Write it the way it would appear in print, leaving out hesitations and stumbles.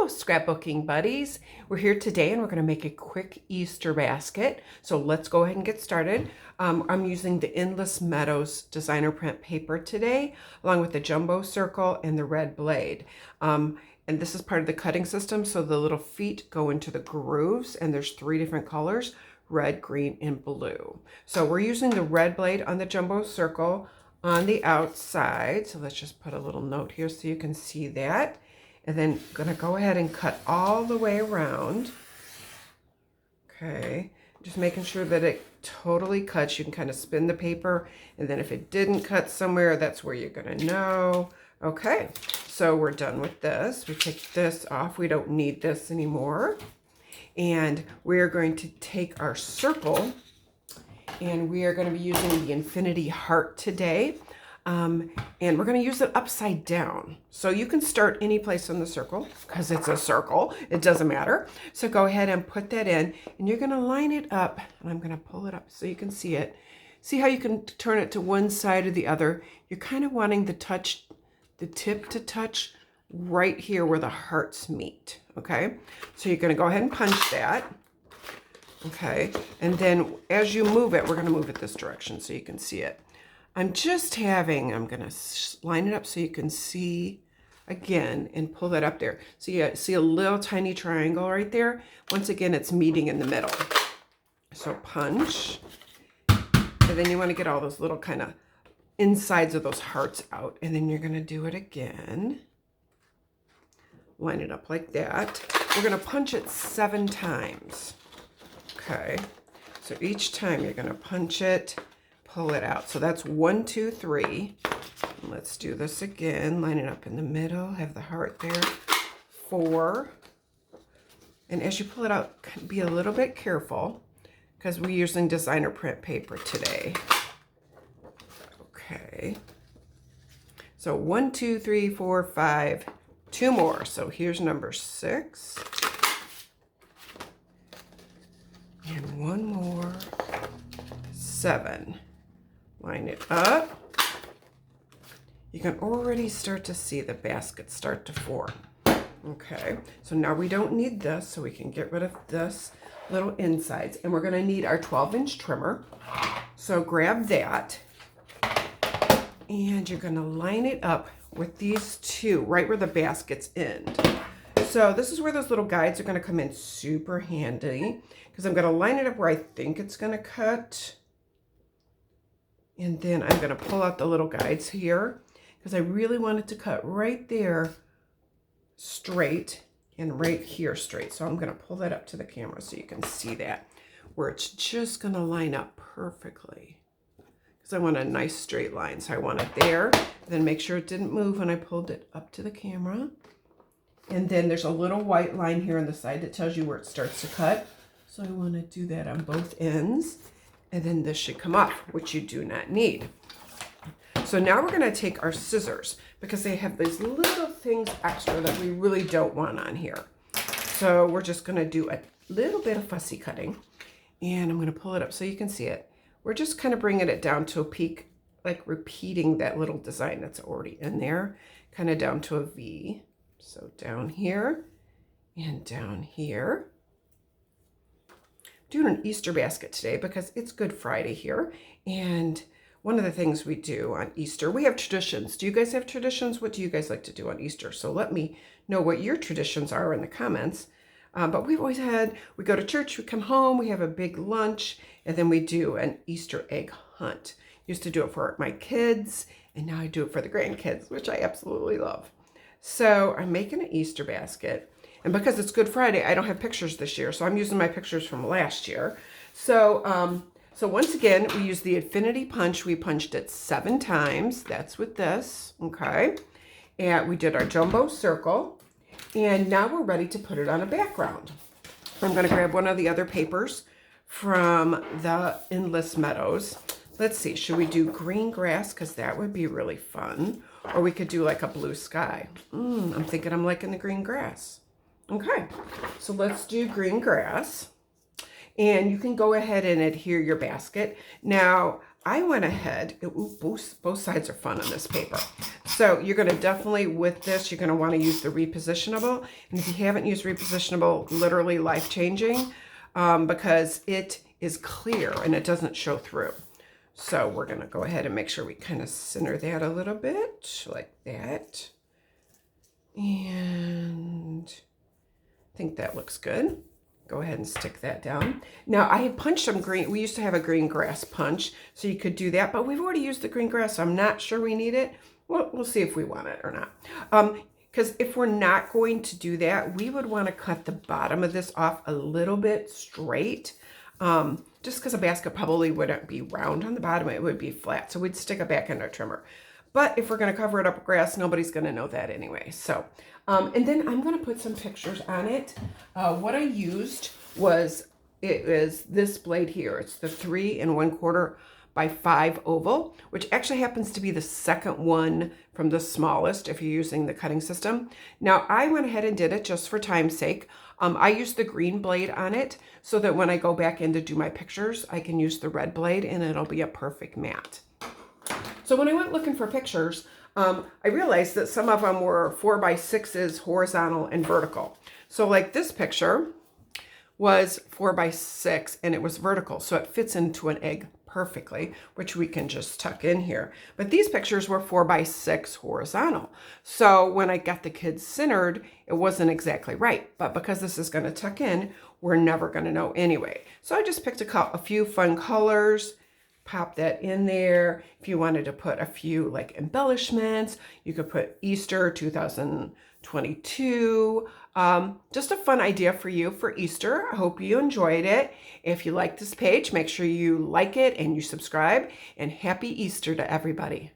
Hello, scrapbooking buddies. We're here today and we're going to make a quick Easter basket. So let's go ahead and get started. I'm using the Endless Meadows designer print paper today, along with the jumbo circle and the red blade. And this is part of the cutting system, so the little feet go into the grooves, and there's 3 different colors: red, green, and blue. So we're using the red blade on the jumbo circle on the outside. So let's just put a little note here so you can see that. And then I'm gonna go ahead and cut all the way around. Okay, just making sure that it totally cuts. You can kind of spin the paper, and then if it didn't cut somewhere, that's where you're gonna know. Okay, so we're done with this. We take this off. We don't need this anymore. And we're going to take our circle, and we are going to be using the infinity heart today. And we're going to use it upside down. So you can start any place on the circle because it's a circle. It doesn't matter. So go ahead and put that in, and you're going to line it up. And I'm going to pull it up so you can see it. See how you can turn it to one side or the other. You're kind of wanting the tip to touch right here where the hearts meet. Okay. So you're going to go ahead and punch that. Okay. And then as you move it, we're going to move it this direction so you can see it. I'm going to line it up so you can see again and pull that up there. So you see a little tiny triangle right there. Once again, it's meeting in the middle. So punch. And then you want to get all those little kind of insides of those hearts out. And then you're going to do it again. Line it up like that. We're going to punch it 7 times. Okay. So each time you're going to punch it, pull it out. So that's 1, 2, 3. Let's do this again. Line it up in the middle. Have the heart there. 4. And as you pull it out, be a little bit careful because we're using designer print paper today. Okay. So 1, 2, 3, 4, 5. 2 more. So here's number 6. And 1 more. 7. Line it up. You can already start to see the basket start to form. Okay, so now we don't need this, so we can get rid of this little insides. And we're going to need our 12-inch trimmer. So grab that. And you're going to line it up with these 2 right where the baskets end. So this is where those little guides are going to come in super handy, because I'm going to line it up where I think it's going to cut. And then I'm going to pull out the little guides here because I really want it to cut right there straight and right here straight. So I'm going to pull that up to the camera so you can see that, where it's just going to line up perfectly, because I want a nice straight line. So I want it there, then make sure it didn't move when I pulled it up to the camera. And then there's a little white line here on the side that tells you where it starts to cut. So I want to do that on both ends. And then this should come off, which you do not need. So now we're going to take our scissors, because they have these little things extra that we really don't want on here. So we're just going to do a little bit of fussy cutting. And I'm going to pull it up so you can see it. We're just kind of bringing it down to a peak, like repeating that little design that's already in there, kind of down to a V. So down here and down here. Doing an Easter basket today because it's Good Friday here, and one of the things we do on Easter, we have traditions. Do you guys have traditions? What do you guys like to do on Easter? So let me know what your traditions are in the comments. But we've always we go to church, we come home, we have a big lunch, and then we do an Easter egg hunt. Used to do it for my kids, and now I do it for the grandkids, which I absolutely love. So I'm making an Easter basket. And because it's Good Friday, I don't have pictures this year, so I'm using my pictures from last year. So, so once again, we use the infinity punch. We punched it 7 times. That's with this, okay? And we did our jumbo circle. And now we're ready to put it on a background. I'm going to grab one of the other papers from the Endless Meadows. Let's see, should we do green grass? Because that would be really fun. Or we could do like a blue sky. I'm thinking I'm liking the green grass. Okay, so let's do green grass. And you can go ahead and adhere your basket. Now, I went ahead, both sides are fun on this paper. So you're going to definitely, with this, you're going to want to use the repositionable. And if you haven't used repositionable, literally life-changing, because it is clear and it doesn't show through. So we're going to go ahead and make sure we kind of center that a little bit, like that. And I think that looks good. Go ahead and stick that down. Now I had punched some green. We used to have a green grass punch, so you could do that, but we've already used the green grass, so I'm not sure we need it. Well, we'll see if we want it or not. Because if we're not going to do that, we would want to cut the bottom of this off a little bit straight. Just because a basket probably wouldn't be round on the bottom, it would be flat. So we'd stick it back in our trimmer. But if we're going to cover it up with grass, nobody's going to know that anyway. So, and then I'm going to put some pictures on it. What I used was, it is this blade here. It's the 3 1/4 by 5 oval, which actually happens to be the second one from the smallest if you're using the cutting system. Now, I went ahead and did it just for time's sake. I used the green blade on it so that when I go back in to do my pictures, I can use the red blade and it'll be a perfect mat. So when I went looking for pictures, I realized that some of them were 4 by 6s, horizontal and vertical. So like this picture was 4 by 6 and it was vertical. So it fits into an egg perfectly, which we can just tuck in here. But these pictures were 4 by 6 horizontal. So when I got the kids centered, it wasn't exactly right. But because this is going to tuck in, we're never going to know anyway. So I just picked a few fun colors, pop that in there. If you wanted to put a few like embellishments, you could put Easter 2022. Just a fun idea for you for Easter. I hope you enjoyed it. If you like this page, make sure you like it and you subscribe. And happy Easter to everybody.